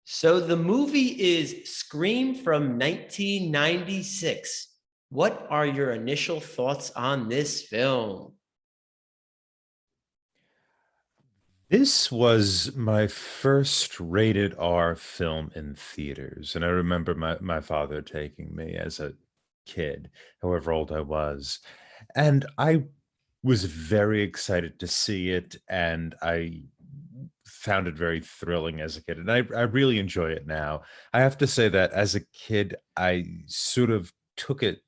So the movie is Scream from 1996. What are your initial thoughts on this film? This was my first rated R film in theaters, and I remember my father taking me as a kid, however old I was. And I was very excited to see it, and I found it very thrilling as a kid. And I really enjoy it now. I have to say that as a kid, I sort of took it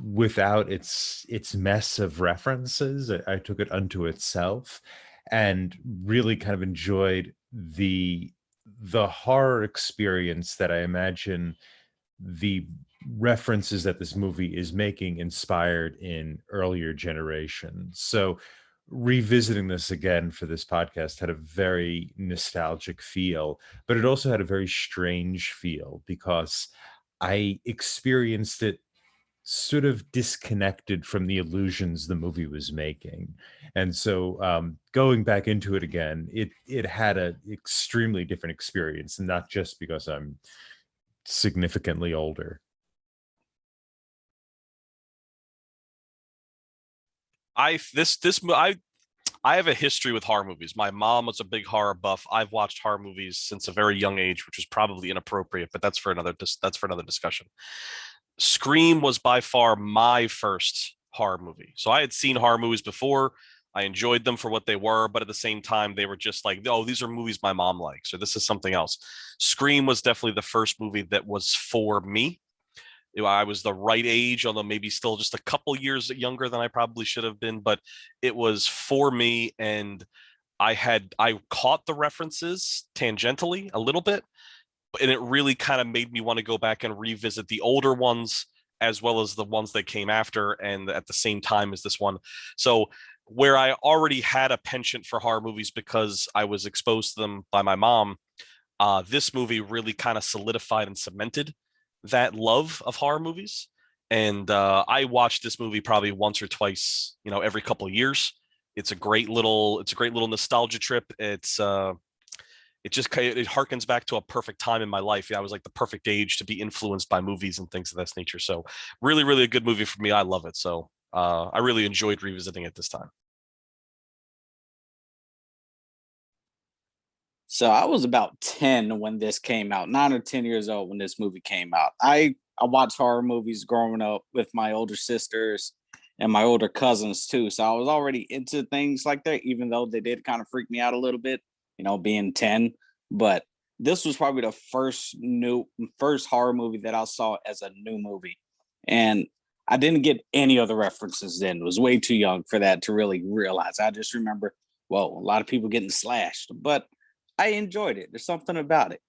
without its mess of references. I took it unto itself and really kind of enjoyed the horror experience that I imagine the references that this movie is making inspired in earlier generations. So revisiting this again for this podcast had a very nostalgic feel, but it also had a very strange feel because I experienced it sort of disconnected from the illusions the movie was making. And so going back into it again, it had an extremely different experience, and not just because I'm significantly older. I this this mo- I have a history with horror movies. My mom was a big horror buff. I've watched horror movies since a very young age, which is probably inappropriate, but that's for another discussion. Scream was by far my first horror movie. So I had seen horror movies before. I enjoyed them for what they were, but at the same time, they were just like, oh, these are movies my mom likes, or this is something else. Scream was definitely the first movie that was for me. I was the right age, although maybe still just a couple years younger than I probably should have been, but it was for me. And I caught the references tangentially a little bit, and it really kind of made me want to go back and revisit the older ones as well as the ones that came after and at the same time as this one. So where I already had a penchant for horror movies because I was exposed to them by my mom, this movie really kind of solidified and cemented that love of horror movies. And I watched this movie probably once or twice, every couple of years. It's a great little nostalgia trip. It harkens back to a perfect time in my life. Yeah, I was like the perfect age to be influenced by movies and things of this nature. So really, really a good movie for me. I love it. So I really enjoyed revisiting it this time. So I was about 10 when this came out, 9 or 10 years old when this movie came out. I watched horror movies growing up with my older sisters and my older cousins too. So I was already into things like that, even though they did kind of freak me out a little bit, being 10. But this was probably the first horror movie that I saw as a new movie. And I didn't get any other references then. It was way too young for that to really realize. I just remember, well, a lot of people getting slashed, but I enjoyed it. There's something about it.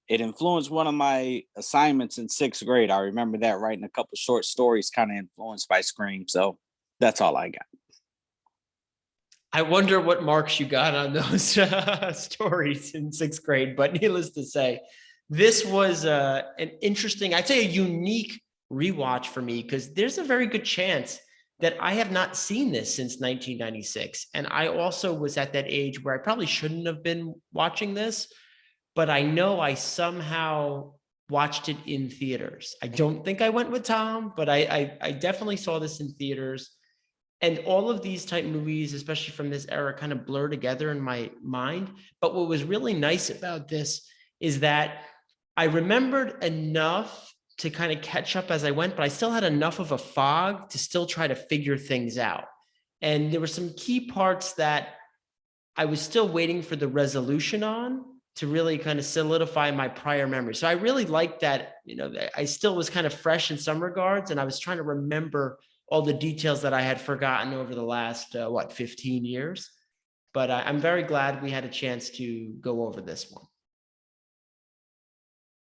It influenced one of my assignments in sixth grade. I remember that writing a couple short stories kind of influenced by Scream. So that's all I got. I wonder what marks you got on those stories in sixth grade, but needless to say, this was an interesting, I'd say a unique rewatch for me because there's a very good chance that I have not seen this since 1996. And I also was at that age where I probably shouldn't have been watching this, but I know I somehow watched it in theaters. I don't think I went with Tom, but I definitely saw this in theaters. And all of these type movies, especially from this era, kind of blur together in my mind. But what was really nice about this is that I remembered enough to kind of catch up as I went, but I still had enough of a fog to still try to figure things out. And there were some key parts that I was still waiting for the resolution on to really kind of solidify my prior memory. So I really liked that, I still was kind of fresh in some regards, and I was trying to remember all the details that I had forgotten over the last, 15 years. But I'm very glad we had a chance to go over this one.